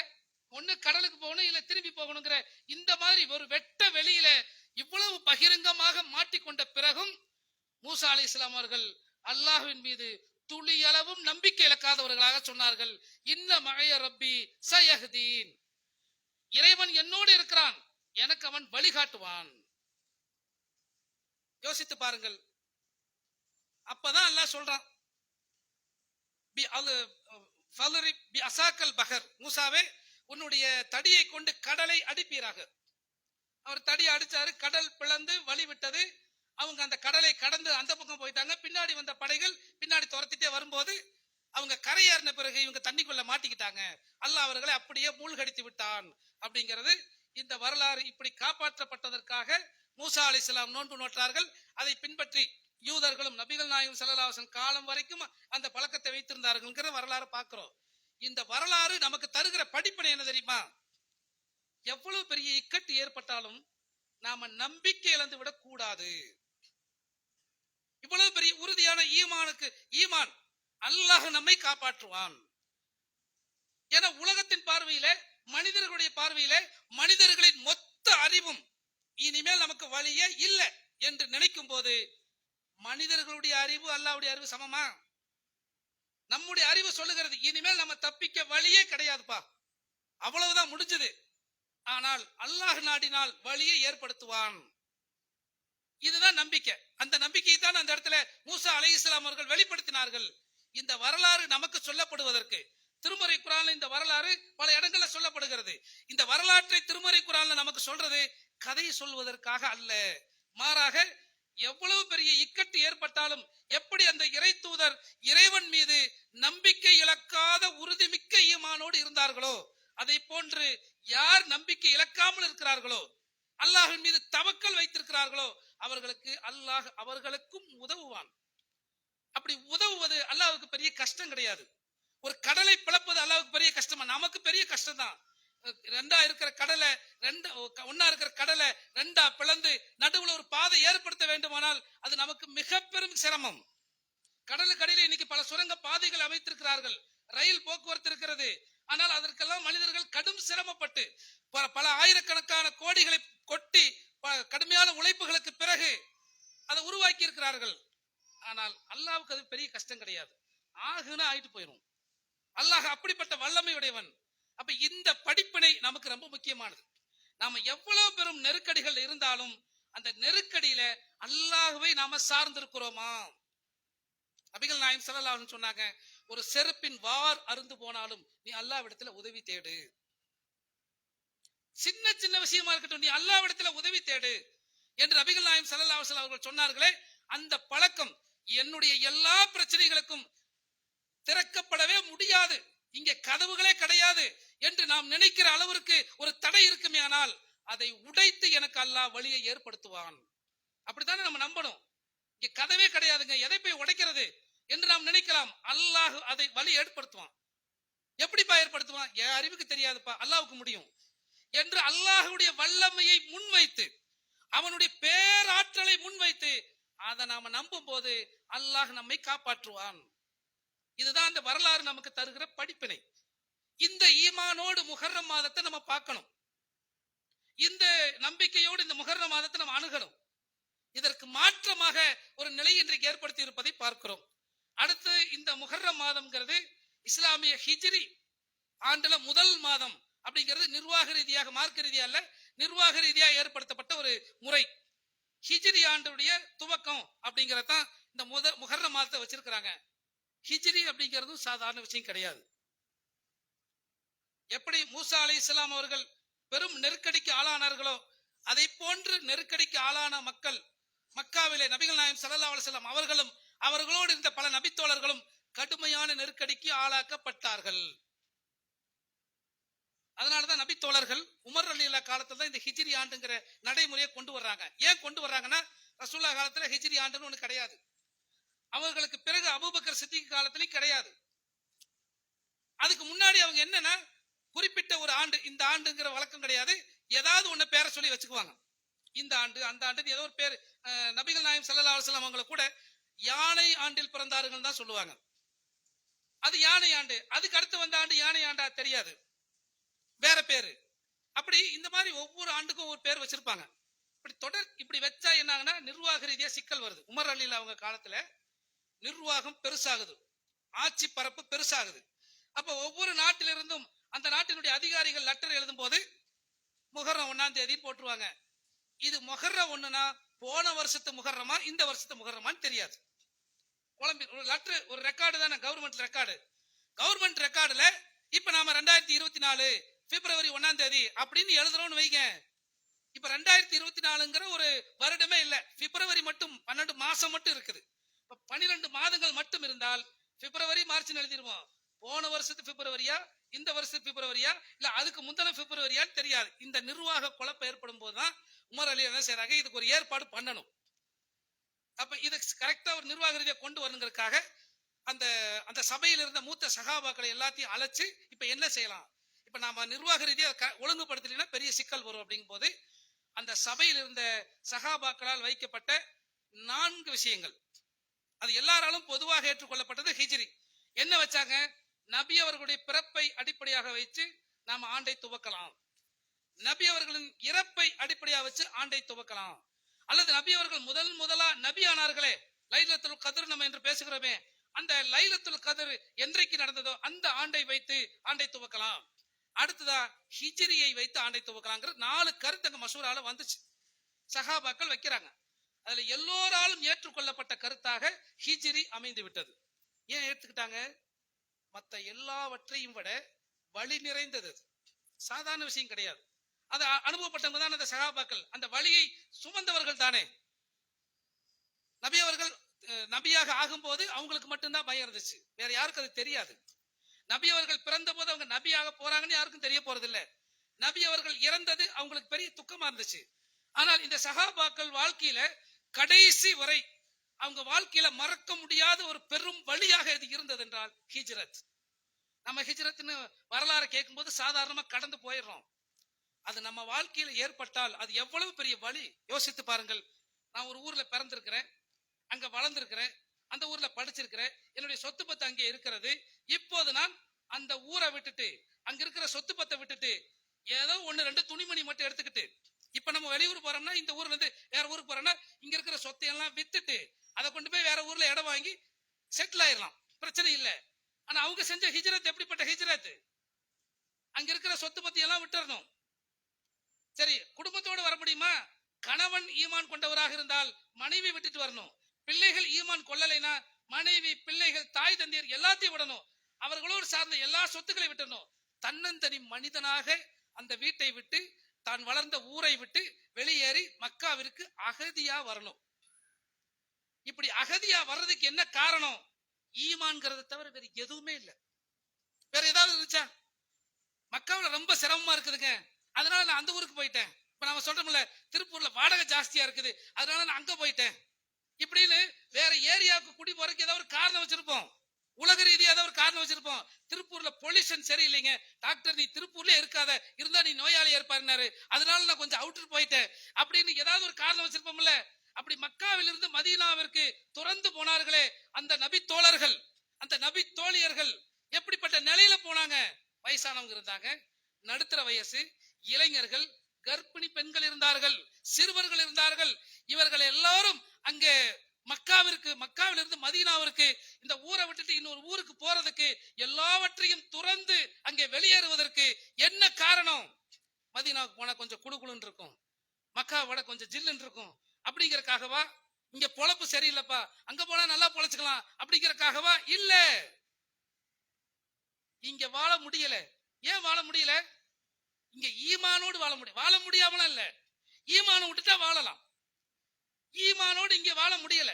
ஒண்ணு கடலுக்கு போகணும் இல்ல திரும்பி போகணுங்கிற இந்த மாதிரி ஒரு வெட்ட வெளியில இவ்வளவு பகிரங்கமாக மாட்டிக்கொண்ட பிறகும் மூசா அலைஹிஸ்ஸலாம் அவர்கள் அல்லாஹ்வின் மீது துளியளவும் நம்பிக்கை இழக்காதவர்களாக சொன்னார்கள், இன்ன மஅய ரப்பி சயஹ்தீன், இறைவன் என்னோடு இருக்கிறான், எனக்கு அவன் வழிகாட்டுவான். யோசித்து பாருங்கள். அப்பதான் அல்லாஹ் சொல்றான், மூசாவே, உன்னுடைய தடியை கொண்டு கடலை அடிப்பீராக. அவர் தடியை அடிச்சாரு, கடல் பிளந்து வழி விட்டது. அவங்க அந்த கடலை கடந்து அந்த பக்கம் போயிட்டாங்க. பின்னாடி வந்த படைகள் பின்னாடி துரத்திட்டே வரும்போது அவங்க கரையேறின பிறகு இவங்க தண்ணிக்குள்ள மாட்டிக்கிட்டாங்க. அல்லாஹ் அவர்களை அப்படியே மூழ்கடித்து விட்டான். அப்படிங்கிறது இந்த வரலாறு. இப்படி காப்பாற்றப்பட்டதற்காக மூசா அலைஹிஸ்ஸலாம் நோன்பு நோற்றார்கள். அதை பின்பற்றி யூதர்களும் நபிகள் நாயகம் ஸல்லல்லாஹு அலைஹி வஸல்லம் காலம் வரைக்கும் அந்த பழக்கத்தை வைத்திருந்தார்கள் வரலாறு பார்க்கிறோம். இந்த வரலாறு நமக்கு தருகிற படிப்பினை என்ன தெரியுமா? எவ்வளவு பெரிய இக்கட்டு ஏற்பட்டாலும் நாம நம்பிக்கை இழந்து விடக் கூடாது. இவ்வளவு பெரிய உறுதியான ஈமான், அல்லாஹ் நம்மை காப்பாற்றுவான். என உலகத்தின் பார்வையில, மனிதர்களுடைய பார்வையில, மனிதர்களின் மொத்த அறிவும் இனிமேல் நமக்கு வழியே இல்லை என்று நினைக்கும் போது, மனிதர்களுடைய அறிவு அல்லாஹ்வுடைய அறிவு சமமா? நம்முடைய அறிவு சொல்லுகிறது இனிமேல் நம்ம தப்பிக்க வழியே கிடையாதுப்பா, அவ்வளவுதான், முடிஞ்சது. ஆனால் அல்லாஹ் நாடினால் வழியை ஏற்படுத்துவான். இதுதான் நம்பிக்கை. அந்த நம்பிக்கையை தான் அந்த இடத்துல மூசா அலைஹிஸ்ஸலாம் அவர்கள் வெளிப்படுத்தினார்கள். இந்த வரலாறு நமக்கு சொல்லப்படுவதற்கு, திருமறை குர்ஆன்ல இந்த வரலாறு பல இடங்கள்ல சொல்லப்படுகிறது. இந்த வரலாற்றை திருமறை குர்ஆன்ல நமக்கு சொல்றது கதை சொல்வதற்காக அல்ல, மாறாக எவ்வளவு பெரிய இக்கட்டு ஏற்பட்டாலும் எப்படி அந்த இறை தூதர் இறைவன் மீது நம்பிக்கை இழக்காத உறுதிமிக்க ஈமானோடு இருந்தார்களோ, அதை போன்று யார் நம்பிக்கை இழக்காமல் இருக்கிறார்களோ, அல்லாஹ்வின் மீது தவக்கல் வைத்திருக்கிறார்களோ, அவர்களுக்கு அல்லாஹ் அவர்களுக்கும் உதவுவான். அப்படி உதவுவது அல்லாஹ்வுக்கு பெரிய கஷ்டம் கிடையாது. ஒரு கடலை பிளப்பது அல்லாஹ்வுக்கு பெரிய கஷ்டமா? நமக்கு பெரிய கஷ்டம் தான். ஒன்னா இருக்கிற கடலை ரெண்டா பிளந்து நடுவுல ஒரு பாதை ஏற்படுத்த வேண்டுமானால் அது நமக்கு மிக பெரும் சிரமம். கடலுக்கடியில் இன்னைக்கு பல சுரங்க பாதைகள் அமைத்திருக்கிறார்கள், ரயில் போக்குவரத்து இருக்கிறது. ஆனால் அதற்கெல்லாம் மனிதர்கள் கடும் சிரமப்பட்டு பல ஆயிரக்கணக்கான கோடிகளை கொட்டி கடுமையான உழைப்புகளுக்கு பிறகு அதை உருவாக்கி இருக்கிறார்கள். ஆனால் அல்லாஹ்வுக்கு அது பெரிய கஷ்டம் கிடையாது. ஆகுனா ஆயிட்டு போயிடும். அல்லாஹ் அப்படிப்பட்ட வல்லமையுடையவன். அப்ப இந்த படிப்பினை நமக்கு ரொம்ப முக்கியமானது. நாம எவ்வளவு பெரும் நெருக்கடிகள் இருந்தாலும் அந்த நெருக்கடியில அல்லாஹ்வை நாம சார்ந்திருக்கிறோமா? நபிகள் நாயகம் ஸல்லல்லாஹு அலைஹி வஸல்லம் சொன்னாங்க, ஒரு செருப்பின் வார் அருந்து போனாலும் நீ அல்லாஹ்விடத்துல உதவி தேடு. சின்ன சின்ன விஷயமா இருக்கட்டும், நீ அல்லாஹ்விடத்துல உதவி தேடு என்று நபிகள் நாயகம் ஸல்லல்லாஹு அலைஹி வஸல்லம் அவர்கள் சொன்னார்களே, அந்த பழக்கம் என்னுடைய எல்லா பிரச்சனைகளுக்கும் திறக்கப்படவே முடியாது, இங்கே கதவுகளே கிடையாது என்று நாம் நினைக்கிற அளவிற்கு ஒரு தடை இருக்குமே, ஆனால் அதை உடைத்து எனக்கு அல்லாஹ் வழியை ஏற்படுத்துவான். அப்படித்தானே நம்ம நம்பணும். இங்க கதவே கிடையாதுங்க, எதை போய் உடைக்கிறது என்று நாம் நினைக்கலாம். அல்லாஹ் அதை வழி ஏற்படுத்துவான். எப்படிப்பா ஏற்படுத்துவான்? என் அறிவுக்கு தெரியாதுப்பா, அல்லாஹ்வுக்கு முடியும் என்று அல்லாஹ்வுடைய வல்லமையை முன்வைத்து, அவனுடைய பேராற்றலை முன்வைத்து அதை நாம நம்பும் போது அல்லாஹ் நம்மை காப்பாற்றுவான். இதுதான் இந்த வரலாறு நமக்கு தருகிற படிப்பினை. இந்த ஈமானோடு முஹர்ரம் மாதத்தை நம்ம பார்க்கணும். இந்த நம்பிக்கையோடு இந்த முஹர்ரம் மாதத்தை நம்ம அணுகணும். இதற்கு மாற்றமாக ஒரு நிலை இன்றைக்கு ஏற்படுத்தி இருப்பதை பார்க்கிறோம். அடுத்து இந்த முஹர்ரம் மாதம்ங்கிறது இஸ்லாமிய ஹிஜ்ரி ஆண்டுல முதல் மாதம் அப்படிங்கிறது நிர்வாக ரீதியாக, மார்க்க ரீதியா அல்ல, நிர்வாக ரீதியா ஏற்படுத்தப்பட்ட ஒரு முறை. ஹிஜ்ரி ஆண்டுடைய துவக்கம் அப்படிங்கறதான் இந்த முஹர்ரம் மாதத்தை வச்சிருக்கிறாங்க. ஹிஜ்ரி அப்படிங்கிறதும் சாதாரண விஷயம் கிடையாது. எப்படி மூசா அலைஹிஸ்ஸலாம் அவர்கள் பெரும் நெருக்கடிக்கு ஆளானார்களோ அதை போன்று நெருக்கடிக்கு ஆளான மக்கள் மக்காவிலே நபிகள் நாயகம் ஸல்லல்லாஹு அலைஹி வஸல்லம் அவர்களும் அவர்களோடு இருந்த பல நபித்தோழர்களும் கடுமையான நெருக்கடிக்கு ஆளாக்கப்பட்டார்கள். அதனாலதான் நபித்தோழர்கள் உமர் ரலியல்லாஹு காலத்துல தான் இந்த ஹிஜ்ரி ஆண்டுங்கிற நடைமுறையை கொண்டு வர்றாங்க. ஏன் கொண்டு வர்றாங்கன்னா, ரசூலுல்லாஹ் காலத்துல ஹிஜ்ரி ஆண்டுன்னு ஒண்ணு கிடையாது. அவர்களுக்கு பிறகு அபூபக்கர் சித்திக் காலத்திலும் கிடையாது. அதுக்கு முன்னாடி அவங்க என்னன்னா, குறிப்பிட்ட ஒரு ஆண்டு, இந்த ஆண்டுங்கிற வழக்கம் கிடையாது. ஏதாவது ஒண்ணு பேரை சொல்லி வச்சுக்குவாங்க. இந்த ஆண்டு அந்த ஆண்டு ஏதோ ஒரு பேர். நபிகள் நாயகம் ஸல்லல்லாஹு அலைஹி வஸல்லம் அவங்களை கூட யானை ஆண்டில் பிறந்தார்கள் தான் சொல்லுவாங்க. அது யானை ஆண்டு. அதுக்கு அடுத்து வந்த ஆண்டு யானை ஆண்டா தெரியாது, வேற பேரு. அப்படி இந்த மாதிரி ஒவ்வொரு ஆண்டுக்கும் ஒரு பேர் வச்சிருப்பாங்க. இப்படி தொடர் இப்படி வச்சா என்னாங்கன்னா நிர்வாக ரீதியா சிக்கல் வருது. உமர் அலில அவங்க காலத்துல நிர்வாகம் பெருசாகுது, ஆட்சி பரப்பு பெருசாகுது. அப்ப ஒவ்வொரு நாட்டிலிருந்தும் அந்த நாட்டினுடைய அதிகாரிகள் லெட்டர் எழுதும் போது முஹர்ரம் 1ஆம் தேதி போட்டுருவாங்க. இது முஹர்ரம் 1னா போன வருஷத்து முஹர்ரமா இந்த வருஷத்து முஹர்ரமான்னு தெரியாது. குழம்பி ஒரு லெட்டர், ஒரு ரெக்கார்டு தானே, கவர்மெண்ட் ரெக்கார்டு. கவர்மெண்ட் ரெக்கார்டுல இப்ப நாம 2024 பிப்ரவரி 1ஆம் தேதி அப்படின்னு எழுதுறோம்னு வைங்க. இப்ப 2024ங்கிற ஒரு வருடமே இல்ல, பிப்ரவரி மட்டும் 12 மாசம் மட்டும் இருக்குது. இப்ப 12 மாதங்கள் மட்டும் இருந்தால் பிப்ரவரி மார்ச் எழுதிடுவோம். போன வருஷத்து பிப்ரவரியா இந்த வருஷத்து பிப்ரவரியா இல்ல அதுக்கு முந்தின பிப்ரவரியா தெரியாது. இந்த நிர்வாக குழப்பம் ஏற்படும் போதுதான் உமர் அலி என்ன செய்யறாங்க, இதுக்கு ஒரு ஏற்பாடு பண்ணணும். அப்ப இதை கரெக்டா ஒரு நிர்வாக ரீதியா கொண்டு வரணுங்கிறதுக்காக அந்த அந்த சபையில் இருந்த மூத்த சகாபாக்களை எல்லாத்தையும் அழைச்சு இப்ப என்ன செய்யலாம், இப்ப நாம நிர்வாக ரீதியா ஒழுங்குபடுத்தலைன்னா பெரிய சிக்கல் வரும். அப்படிங்கும் போது அந்த சபையில் இருந்த சகாபாக்களால் வைக்கப்பட்ட 4 விஷயங்கள், அது எல்லாராலும் பொதுவாக ஏற்றுக்கொள்ளப்பட்டது. ஹிஜ்ரி என்ன வச்சாங்க, நபி அவர்களுடைய பிறப்பை அடிப்படையாக வைத்து நாம ஆண்டை துவக்கலாம், நபி அவர்களின் இறப்பை அடிப்படையாக வச்சு ஆண்டை துவக்கலாம், அல்லது நபி அவர்கள் முதலா நபி ஆனார்களே, லைலத்துல் கத்ர் நம்ம என்று பேசுகிறோமே, அந்த லைலத்துல் கத்ர் என்றைக்கு நடந்ததோ அந்த ஆண்டை வைத்து ஆண்டை துவக்கலாம். அடுத்ததா ஹிஜ்ரியை வைத்து ஆண்டை துவக்கலாங்கிற 4 கருத்து மசூரால வந்துச்சு, சஹாபாக்கள் வைக்கிறாங்க. அதுல எல்லோராலும் ஏற்றுக்கொள்ளப்பட்ட கருத்தாக ஹிஜ்ரி அமைந்து விட்டது. ஏன் ஏற்றுக்கிட்டாங்க, மற்ற எல்லாவற்றையும் விட வழி நிறைந்தது, சாதாரண விஷயம் கிடையாது. அதை அனுபவப்பட்டவங்க தான் அந்த சகாபாக்கள், அந்த வழியை சுமந்தவர்கள் தானே. நபி அவர்கள் நபியாக ஆகும்போது அவங்களுக்கு மட்டும்தான் பயம் இருந்துச்சு, வேற யாருக்கும் அது தெரியாது. நபி அவர்கள் பிறந்த போது அவங்க நபியாக போறாங்கன்னு யாருக்கும் தெரிய போறது இல்ல. நபி அவர்கள் இறந்தது அவங்களுக்கு பெரிய துக்கமா இருந்துச்சு. ஆனால் இந்த சகாபாக்கள் வாழ்க்கையில கடைசி வரை அவங்க வாழ்க்கையில மறக்க முடியாத ஒரு பெரும் வழியாக இது இருந்தது என்றால் ஹிஜ்ரத். நம்ம ஹிஜ்ரத்னு வரலாறு கேட்கும் போது சாதாரணமா கடந்து போயிடுறோம். அது நம்ம வாழ்க்கையில ஏற்பட்டால் அது எவ்வளவு பெரிய வழி யோசித்து பாருங்கள். நான் ஒரு ஊர்ல பிறந்திருக்கிறேன், அங்க வளர்ந்திருக்கிறேன், அந்த ஊர்ல படிச்சிருக்கிறேன், என்னுடைய சொத்து பத்து அங்கே இருக்கிறது. இப்போது நான் அந்த ஊரை விட்டுட்டு, அங்க இருக்கிற சொத்து பத்தை விட்டுட்டு, ஏதோ 1-2 துணிமணி மட்டும் எடுத்துக்கிட்டு, இப்ப நம்ம வெளியூர் போறோம்னா, இந்த ஊர்ல இருந்து வேற ஊருக்கு போறோம்னா, இங்க இருக்கிற சொத்தை எல்லாம் வித்துட்டு அதை கொண்டு போய் வேற ஊர்ல இடம் வாங்கி செட்டில் ஆயிடலாம், பிரச்சனை இல்லை. ஆனா அவங்க செஞ்ச ஹிஜ்ரத் எப்படிப்பட்ட ஹிஜ்ரத், அங்க இருக்கிற சொத்து பத்தி எல்லாம் விட்டுறணும். சரி, குடும்பத்தோடு வர முடியுமா? கணவன் ஈமான் கொண்டவராக இருந்தால் மனைவி விட்டுட்டு வரணும். பிள்ளைகள் ஈமான் கொள்ளலைனா மனைவி, பிள்ளைகள், தாய் தந்தையர் எல்லாத்தையும் விடணும். அவர்களோடு சார்ந்த எல்லா சொத்துக்களை விட்டுறணும். தன்னந்தனி மனிதனாக அந்த வீட்டை விட்டு, தான் வளர்ந்த ஊரை விட்டு வெளியேறி மக்காவிற்கு அகதியா வரணும். இப்படி அகதியா வர்றதுக்கு என்ன காரணம்? ஈமான்ங்கிறத தவிர வேற எதுவுமே இல்லை. வேற ஏதாவது இருந்துச்சா? மக்காவில் ரொம்ப சிரமமா இருக்குதுங்க, அதனால நான் அந்த ஊருக்கு போயிட்டேன். இப்ப நாம சொல்றோம்ல, திருப்பூர்ல வாடகை ஜாஸ்தியா இருக்குது, அதனால நான் அங்க போயிட்டேன் இப்படின்னு வேற ஏரியாவுக்கு குடி போறதுக்கு ஏதாவது ஒரு காரணம் வச்சிருப்போம், உலக ரீதியா ஏதாவது ஒரு காரணம் வச்சிருப்போம். திருப்பூர்ல பொல்யூஷன் சரியில்லைங்க, டாக்டர் நீ திருப்பூர்ல இருக்காத, இருந்தா நீ நோயாளியா இருப்பாருனாரு, அதனால நான் கொஞ்சம் அவுட்டர் போயிட்டேன் அப்படின்னு ஏதாவது ஒரு காரணம் வச்சிருப்போம்ல. அப்படி மக்காவில் இருந்து மதீனாவிற்கு துறந்து போனார்களே அந்த நபி தோழர்கள், அந்த நபி தோழியர்கள் எப்படிப்பட்ட நிலையில போனாங்க? வயசானவங்க இருந்தாங்க, நடுத்தர வயசு, இளைஞர்கள், கர்ப்பிணி பெண்கள் இருந்தார்கள், சிறுவர்கள் இருந்தார்கள். இவர்கள் எல்லாரும் அங்கே மக்காவில் இருந்து மதீனாவிற்கு, இந்த ஊரை விட்டுட்டு இன்னொரு ஊருக்கு போறதுக்கு, எல்லாவற்றையும் துறந்து அங்கே வெளியேறுவதற்கு என்ன காரணம்? மதீனாவுக்கு போனா கொஞ்சம் குளுகுளுன்னு இருக்கும், மக்காவோட கொஞ்சம் ஜில்லுன்னு இருக்கும் அப்படிங்கறக்காகவா? இங்க பொழப்பு சரியில்லைப்பா, அங்க போனா நல்லா பொழைச்சுக்கலாம் அப்படிங்கறக்காகவா? இல்ல, இங்க வாழ முடியல. ஏன் வாழ முடியல? இங்க ஈமானோடு வாழ முடியும். வாழ முடியாமலாம் இல்ல, ஈமான விட்டுட்டா வாழலாம். ஈமானோடு இங்க வாழ முடியல.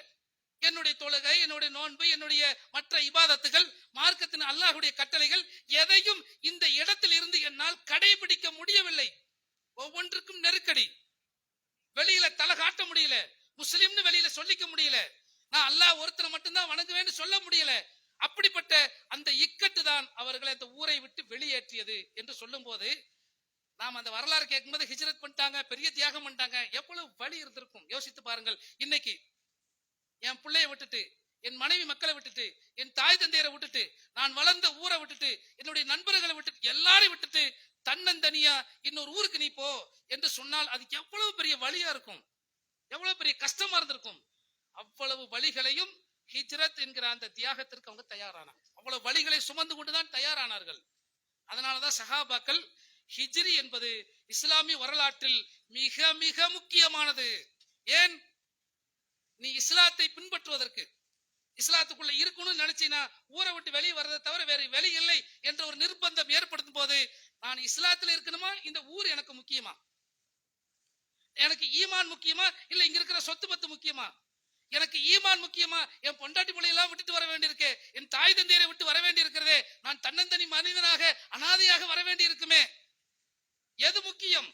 என்னுடைய தொழுகை, என்னுடைய நோன்பு, என்னுடைய மற்ற இபாதத்துகள், மார்க்கத்தின் அல்லாஹ்வுடைய கட்டளைகள் எதையும் இந்த இடத்தில் இருந்து என்னால் கடைபிடிக்க முடியவில்லை. ஒவ்வொன்றுக்கும் நெருக்கடி. வெளியில தலை காட்ட முடியல, முஸ்லிம்னு வெளியில சொல்லிக்க முடியல, நான் அல்லாஹ் ஒருத்தரை மட்டும்தான் வணங்குவேன்னு சொல்ல முடியல. அப்படிப்பட்ட அந்த இக்கட்டு தான் அவர்களை அந்த ஊரை விட்டு வெளியேற்றியது என்று சொல்லும் போது, நாம் அந்த வரலாறு கேட்கும்போது ஹிஜ்ரத் பண்ணிட்டாங்க, பெரிய தியாகம் பண்ணிட்டாங்க, எவ்வளவு வழி இருந்திருக்கும் யோசித்து பாருங்கள். இன்னைக்கு என் பிள்ளைய விட்டுட்டு, என் மனைவி மக்களை விட்டுட்டு, என் தாய் தந்தையரை விட்டுட்டு, நான் வளர்ந்த ஊரை விட்டுட்டு, என்னுடைய நண்பர்களை விட்டுட்டு, எல்லாரையும் விட்டுட்டு தன்னந்தனியா இன்னொரு ஊருக்கு நீ போ என்று சொன்னால் அது எவ்வளவு பெரிய வழியா இருக்கும், எவ்வளவு பெரிய கஷ்டமா இருந்திருக்கும். அவ்வளவு வழிகளையும் ஹிஜ்ரத் என்கிற அந்த தியாகத்திற்கு அவங்க தயாரானாங்க. அவ்வளவு வழிகளை சுமந்து கொண்டுதான் தயாரானார்கள். அதனாலதான் சஹாபாக்கள் ஹிஜ்ரி என்பது இஸ்லாமிய வரலாற்றில் மிக மிக முக்கியமானது. ஏன்? நீ இஸ்லாத்தை பின்பற்றுவதற்கு, இஸ்லாத்துக்குள்ள இருக்கணும்னு நினைச்சீனா ஊரை விட்டு வெளியே வர்றதை தவிர வேற வெளி இல்லை என்ற ஒரு நிர்பந்தம் ஏற்படுத்தும் போது, நான் இஸ்லாத்துல இருக்கணுமா, இந்த ஊர் எனக்கு முக்கியமா, எனக்கு ஈமான் முக்கியமா, இல்ல இங்க இருக்கிற சொத்து பத்து முக்கியமா, எனக்கு ஈமான் முக்கியமா, என் பொண்டாட்டி பிள்ளையெல்லாம் விட்டுட்டு வர வேண்டியிருக்கு, என் தாய் தந்தையரை விட்டு வர வேண்டி இருக்கிறதே, நான் தன்னந்தனி மனிதனாக அனாதையாக வர வேண்டி இருக்குமே, எது முக்கியம்?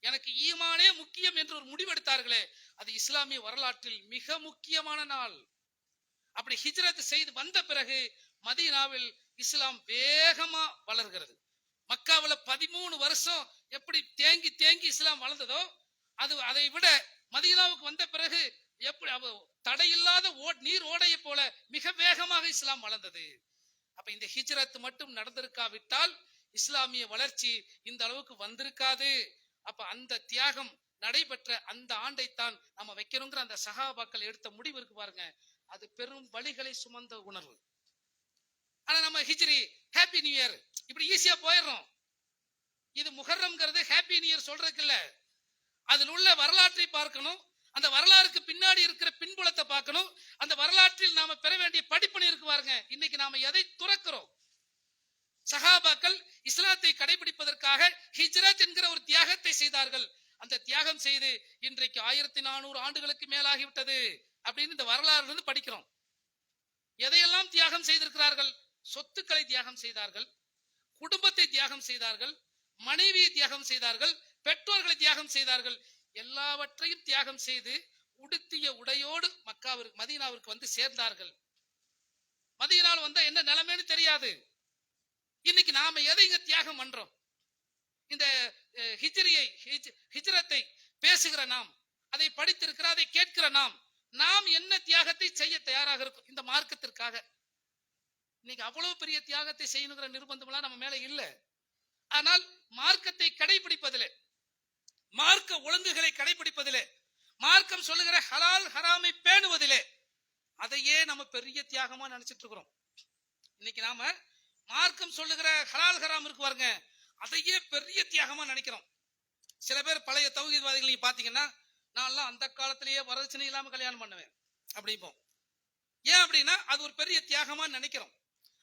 எனக்கு ஈமானே முக்கியம் என்று ஒரு முடிவெடுத்தார்களே, அது இஸ்லாமிய வரலாற்றில் மிக முக்கியமான நாள். அப்படி ஹிஜ்ரத் செய்து வந்த பிறகு மதீனாவில் இஸ்லாம் வேகமா வளர்கிறது. மக்காவில் 13 வருஷம் எப்படி தேங்கி தேங்கி இஸ்லாம் வளர்ந்ததோ, அது அதை விட மதீனாவுக்கு வந்த பிறகு எப்படி தடையில்லாத நீர் ஓடையை போல மிக வேகமாக இஸ்லாம் வளர்ந்தது. அப்ப இந்த ஹிஜ்ரத் மட்டும் நடந்திருக்காவிட்டால் இஸ்லாமிய வளர்ச்சி இந்த அளவுக்கு வந்திருக்காது. அப்ப அந்த தியாகம் நடைபெற்ற அந்த ஆண்டைத்தான் நம்ம வைக்கணுங்கிற அந்த சஹாபாக்கள் எடுத்த முடிவு இருக்கு பாருங்க, அது பெரும் வழிகளை சுமந்த உணர்வு. ஆனா நம்ம ஹிஜ்ரி, ஹாப்பி நியூ இயர் இப்படி ஈஸியா போயிடுறோம். இது முஹர்ரம்ங்கிறது ஹாப்பி நியூ இயர் சொல்றதுக்கு இல்ல, அதில் உள்ள வரலாற்றை பார்க்கணும், அந்த வரலாறுக்கு பின்னாடி இருக்கிற பின்புலத்தை பார்க்கணும், அந்த வரலாற்றில் நாம பெற வேண்டிய படிப்பினை இருக்கு பாருங்க. இன்னைக்கு நாம எதை துறக்கிறோம்? சஹாபாக்கள் இஸ்லாத்தை கடைபிடிப்பதற்காக ஹிஜ்ரத் என்கிற ஒரு தியாகத்தை செய்தார்கள். அந்த தியாகம் செய்து இன்றைக்கு 1400 ஆண்டுகளுக்கு மேலாகிவிட்டது அப்படின்னு இந்த வரலாறுல இருந்து படிக்கிறோம். எதையெல்லாம் தியாகம் செய்திருக்கிறார்கள்? சொத்துக்களை தியாகம் செய்தார்கள், குடும்பத்தை தியாகம் செய்தார்கள், மனைவியை தியாகம் செய்தார்கள், பெற்றோர்களை தியாகம் செய்தார்கள். எல்லாவற்றையும் தியாகம் செய்து உடுத்திய உடையோடு மக்காவிற்கு மதீனாவிற்கு வந்து சேர்ந்தார்கள். மதீனாவில் வந்தா என்ன நிலைமைன்னு தெரியாது. இன்னைக்கு நாம எதை இங்க தியாகம் பண்றோம்? இந்த ஹிஜ்ரத்தை பேசுகிற நாம், அதை படித்திருக்கிற, அதை கேட்கிற நாம் என்ன தியாகத்தை செய்ய தயாராக இருக்கும் இந்த மார்க்கத்திற்காக? இன்னைக்கு அவ்வளவு பெரிய தியாகத்தை செய்யணுங்கிற நிர்பந்தம் எல்லாம் நம்ம மேல இல்ல. ஆனால் மார்க்கத்தை கடைபிடிப்பதிலே, மார்க்க ஒழுங்குகளை கடைபிடிப்பதிலே, மார்க்கம் சொல்லுகிற ஹலால் ஹராமை பேணுவதிலே, அதையே நம்ம பெரிய தியாகமா நினைச்சிட்டு இருக்கிறோம். இன்னைக்கு நாம மார்க்கம் சொல்லுகிற ஹலால் ஹராம் இருக்கு பாருங்க, அதையே பெரிய தியாகமா நினைக்கிறோம். சில பேர் பழைய தௌஹீத்வாதிகள் நீங்க பாத்தீங்கன்னா, நான் அந்த காலத்திலேயே வரதட்சணை இல்லாம கல்யாணம் பண்ணுவேன் அப்படிப்போம். ஏன் அப்படின்னா அது ஒரு பெரிய தியாகமா நினைக்கிறோம்.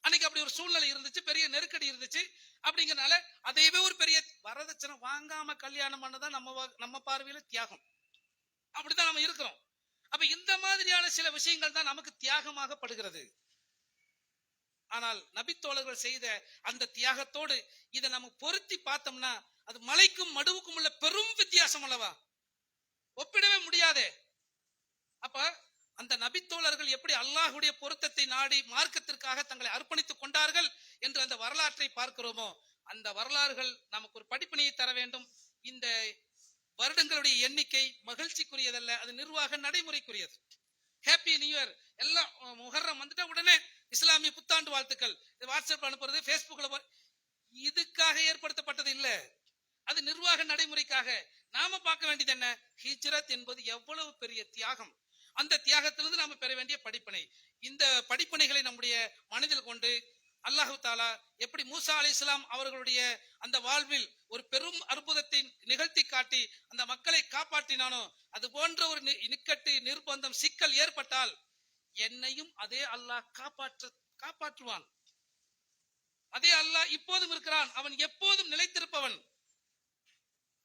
அன்னைக்கு அப்படி ஒரு சூழ்நிலை இருந்துச்சு, பெரிய நெருக்கடி இருந்துச்சு. அப்படிங்கறனால அதையவே ஒரு பெரிய வரதட்சணை வாங்காம கல்யாணம் பண்ணதான் நம்ம பார்வையில தியாகம். அப்படித்தான் நம்ம இருக்கிறோம். அப்ப இந்த மாதிரியான சில விஷயங்கள் தான் நமக்கு தியாகமாக படுகிறது. ஆனால் நபித்தோழர்கள் செய்த அந்த தியாகத்தோடு இதை நம்ம பொருத்தி பார்த்தோம்னா அது மலைக்கும் மடுவுக்கும் உள்ள பெரும் வித்தியாசம் அல்லவா? ஒப்பிடவே முடியாதே. அப்ப அந்த நபித்தோழர்கள் எப்படி அல்லாஹ்வுடைய பொருத்தத்தை நாடி மார்க்கத்திற்காக தங்களை அர்ப்பணித்துக் கொண்டார்கள் என்று அந்த வரலாற்றை பார்க்கிறோமோ, அந்த வரலாறுகள் நமக்கு ஒரு படிப்பினையை தர வேண்டும். இந்த வருடங்களுடைய எண்ணிக்கை மகிழ்ச்சிக்குரியதல்ல, அது நிர்வாக நடைமுறைக்குரியது. ஹாப்பி நியூ இயர் எல்லாம் முஹர்ரம் வந்துட்டா உடனே இஸ்லாமிய புத்தாண்டு வாழ்த்துக்கள் வாட்ஸ்அப் அனுப்புறது, பேஸ்புக்ல இதுக்காக ஏற்படுத்தப்பட்டது இல்ல, அது நிர்வாக நடைமுறைக்காக. நாம பார்க்க வேண்டியது என்ன? ஹிஜ்ரத் என்பது எவ்வளவு பெரிய தியாகம். அந்த தியாகத்திலிருந்து நாம பெற வேண்டிய படிப்பினை. இந்த படிப்பினைகளை நம்முடைய மனதில் கொண்டு அல்லாஹு தாலா எப்படி மூசா அலைஹிஸ்ஸலாம் அவர்களுடைய அந்த வாழ்வில் ஒரு பெரும் அற்புதத்தை நிகழ்த்தி காட்டி அந்த மக்களை காப்பாற்றினானோ, அது போன்ற ஒரு நிக்கட்டு நிர்பந்தம் சிக்கல் ஏற்பட்டால் என்னையும் அதே அல்லாஹ் காப்பாற்றுவான். அதே அல்லாஹ் இப்போதும் இருக்கிறான். அவன் எப்போதும் நிலைத்திருப்பவன்.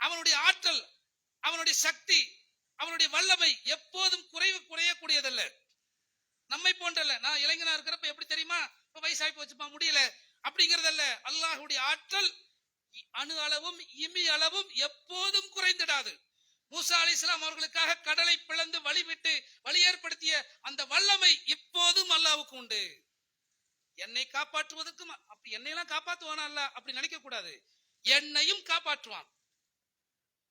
அவனுடைய ஆற்றல், அவனுடைய சக்தி, அவனுடைய வல்லமை எப்போதும் குறையக்கூடியதல்ல. நம்மை போன்றல்ல. நான் இளைஞனா இருக்கிறப்ப எப்படி தெரியுமா, இப்ப வயசாகி போச்சுப்பா முடியல அப்படிங்கறதல்ல. அல்லாஹுடைய ஆற்றல் அணு அளவும் இமி அளவும் எப்போதும் குறைந்திடாது. மூசா அலைஹிஸ்ஸலாம் அவர்களுக்காக கடலை பிளந்து வழி ஏற்படுத்திய அந்த வல்லமை இப்போதும் அல்லாஹ்வுக்கு உண்டு. என்னை காப்பாற்றுவதற்கும் அப்படி என்னையெல்லாம் காப்பாற்றுவானா அல்ல அப்படி நினைக்க கூடாது. என்னையும் காப்பாற்றுவான்.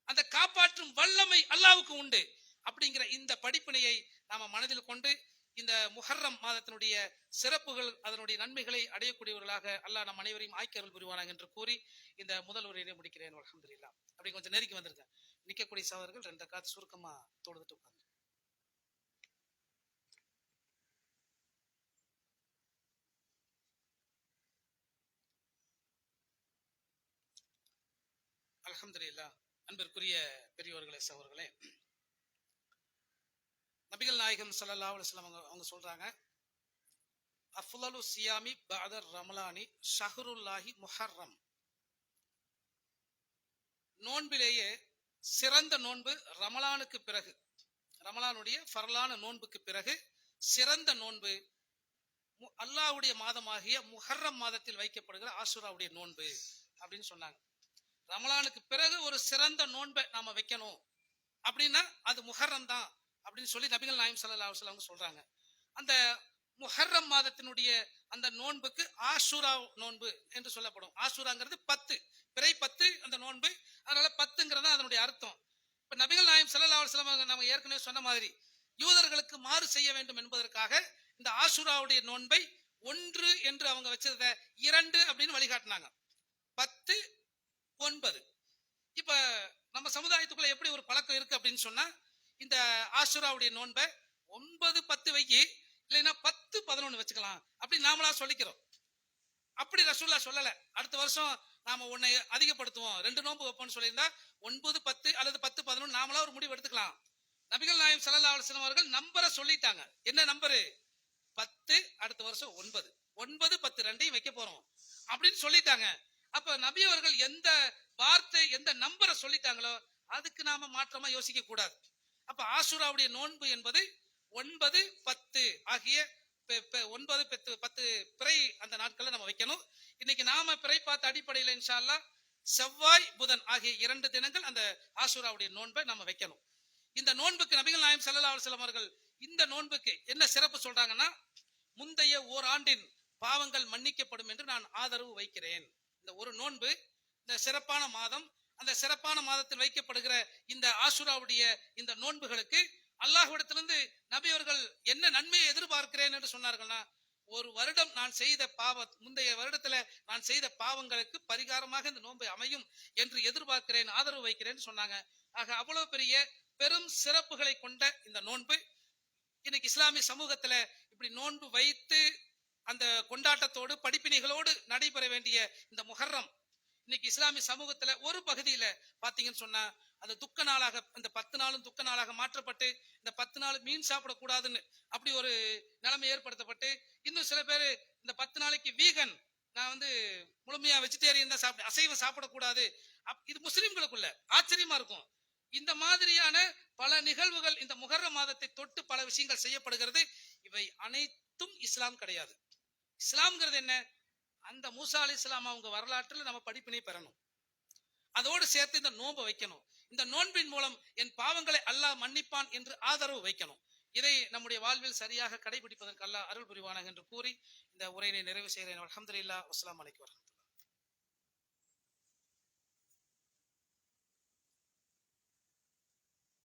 அந்த காப்பாற்றும் வல்லமை அல்லாஹ்வுக்கு உண்டு. அப்படிங்கிற இந்த படிப்பினையை நாம மனதில் கொண்டு இந்த முஹர்ரம் மாதத்தினுடைய சிறப்புகள், அதனுடைய நன்மைகளை அடையக்கூடியவர்களாக அல்லாஹ் நம் அனைவரையும் ஆய்க்கருள் புரிவானாக என்று கூறி இந்த முதல் உரையை முடிக்கிறேன். அல்ஹம்துலில்லாஹ். அப்படி கொஞ்சம் நெருக்கி வந்திருக்கேன். நிக்கக்கூடிய சகோதரர்கள் 2 காத்து சுருக்கமா தொழுதுட்டு உட்கார்ந்து. அல்ஹம்துலில்லாஹ். அன்பிற்குரிய பெரியவர்களே, சகோதரர்களே, நபிகள் நாயகம் ஸல்லல்லாஹு அலைஹி வஸல்லம் அவங்க சொல்றாங்க, அஃலலு சியாமி பஅத ரமலானி ஷஹ்ருல்லாஹி முஹர்ரம். நோன்பிலேயே சிறந்த நோன்பு ரமலானுக்கு பிறகு, ரமலானுடைய ஃபர்லான நோன்புக்கு பிறகு சிறந்த நோன்பு அல்லாஹ்வுடைய மாதமாகிய முஹர்ரம் மாதத்தில் வைக்கப்படுகிற ஆஷுராவுடைய நோன்பு அப்படின்னு சொன்னாங்க. ரமலானுக்கு பிறகு ஒரு சிறந்த நோன்பை நாம வைக்கணும் அப்படின்னா அது முஹர்ரம் தான் அப்படின்னு சொல்லி நபிகள் நாயகம் ஸல்லல்லாஹு அலைஹி வஸல்லம் சொல்றாங்க. அந்த முஹர்ரம் மாதத்தினுடைய அந்த நோன்புக்கு ஆஷுரா நோன்பு என்று சொல்லப்படும். ஆஷுராங்கிறது 10 பிறை 10 அந்த நோன்பு. அதனால 10ங்கிறது அதனுடைய அர்த்தம். இப்ப நபிகள் நாயகம் ஸல்லல்லாஹு அலைஹி வஸல்லம் நம்ம ஏற்கனவே சொன்ன மாதிரி யூதர்களுக்கு மாறு செய்ய வேண்டும் என்பதற்காக இந்த ஆஷுராவுடைய நோன்பை 1 என்று அவங்க வச்சத 2 அப்படின்னு வழிகாட்டினாங்க. 10 9. இப்ப நம்ம சமுதாயத்துக்குள்ள எப்படி ஒரு பழக்கம் இருக்கு அப்படின்னு சொன்னா, இந்த ஆஷுராவுடைய நோன்பை 9 10 வைக்கி, இல்லைன்னா 10 11 வச்சுக்கலாம் அப்படி நாமளா சொல்லிக்கிறோம். அப்படி ரசூலுல்லாஹ் சொல்லல. அடுத்த வருஷம் நாம உன்னை அதிகப்படுத்துவோம் 2 நோன்பு வைப்போம்னு சொல்லியிருந்தா 9 10 அல்லது 10 11 நாமளா ஒரு முடிவு எடுத்துக்கலாம். நபிகள் நாயகம் ஸல்லல்லாஹு அலைஹி வஸல்லம் அவர்கள் நம்பரை சொல்லிட்டாங்க. என்ன நம்பரு? 10, அடுத்த வருஷம் 9 9 10 2ஐயும் வைக்க போறோம் அப்படின்னு சொல்லிட்டாங்க. அப்ப நபி அவர்கள் எந்த வார்த்தை எந்த நம்பரை சொல்லிட்டாங்களோ அதுக்கு நாம மாற்றமா யோசிக்க கூடாது. அப்ப ஆஷுராவுடைய நோன்பு என்பது 9 10 ஆகிய 9 10 பிறை அந்த நாட்களை நம்ம வைக்கணும். இன்னைக்கு நாம பிறை பார்த்த அடிப்படையில் இன்ஷா அல்லாஹ் செவ்வாய் புதன் ஆகிய 2 தினங்கள் அந்த ஆஷுராவுடைய நோன்பை நம்ம வைக்கணும். இந்த நோன்புக்கு நபிகள் நாயகம் ஸல்லல்லாஹு அலைஹி வஸல்லம் அவர்கள் இந்த நோன்புக்கு என்ன சிறப்பு சொல்றாங்கன்னா, முந்தைய ஓராண்டின் பாவங்கள் மன்னிக்கப்படும் என்று நான் ஆதரவு வைக்கிறேன். இந்த ஒரு நோன்பு, இந்த சிறப்பான மாதம், அந்த சிறப்பான மாதத்தில் வைக்கப்படுகிற இந்த ஆஷுராவுடைய இந்த நோன்புகளுக்கு அல்லாஹ்விடத்திலிருந்து நபி அவர்கள் என்ன நன்மையை எதிர்பார்க்கிறேன் என்று சொன்னார்கள்னா, ஒரு வருடம் நான் செய்த முந்தைய வருடத்துல நான் செய்த பாவங்களுக்கு பரிகாரமாக இந்த நோன்பை அமையும் என்று எதிர்பார்க்கிறேன், ஆதரவு வைக்கிறேன்னு சொன்னாங்க. ஆக அவ்வளவு பெரிய பெரும் சிறப்புகளை கொண்ட இந்த நோன்பு இன்னைக்கு இஸ்லாமிய சமூகத்துல இப்படி நோன்பு வைத்து அந்த கொண்டாட்டத்தோடு படிப்பினைகளோடு நடைபெற வேண்டிய இந்த முஹர்ரம் இன்னைக்கு இஸ்லாமிய சமூகத்துல ஒரு பகுதியில பாத்தீங்கன்னு சொன்னா அது துக்க நாளாக, இந்த 10 நாளும் துக்க நாளாக மாற்றப்பட்டு இந்த 10 நாள் மீன் சாப்பிடக்கூடாதுன்னு அப்படி ஒரு நிலைமை ஏற்படுத்தப்பட்டு, இன்னும் சில பேர் இந்த 10 நாளைக்கு வீகன், நான் முழுமையா வெஜிடேரியன் தான் சாப்பிட, அசைவம் சாப்பிடக்கூடாது. இது முஸ்லிம்களுக்குள்ள ஆச்சரியமா இருக்கும். இந்த மாதிரியான பல நிகழ்வுகள் இந்த முஹர்ரம் மாதத்தை தொட்டு பல விஷயங்கள் செய்யப்படுகிறது. இவை அனைத்தும் இஸ்லாம் கிடையாது. இஸ்லாம்ங்கிறது என்ன? அந்த மூசா அலைஹிஸ்ஸலாம் அவங்க வரலாற்றில் நம்ம படிப்பினை பெறணும். அதோடு சேர்த்து இந்த நோன்பை வைக்கணும். இந்த நோன்பின் மூலம் என் பாவங்களை அல்லாஹ் மன்னிப்பான் என்று ஆதரவு வைக்கணும். இதை நம்முடைய வாழ்வில் சரியாக கடைபிடிப்பதற்கு அல்லாஹ் அருள் புரிவானாக என்று கூறி இந்த உரையினை நிறைவு செய்கிறேன். அல்ஹம்துலில்லாஹ். வஸ்ஸலாமு அலைக்கும்.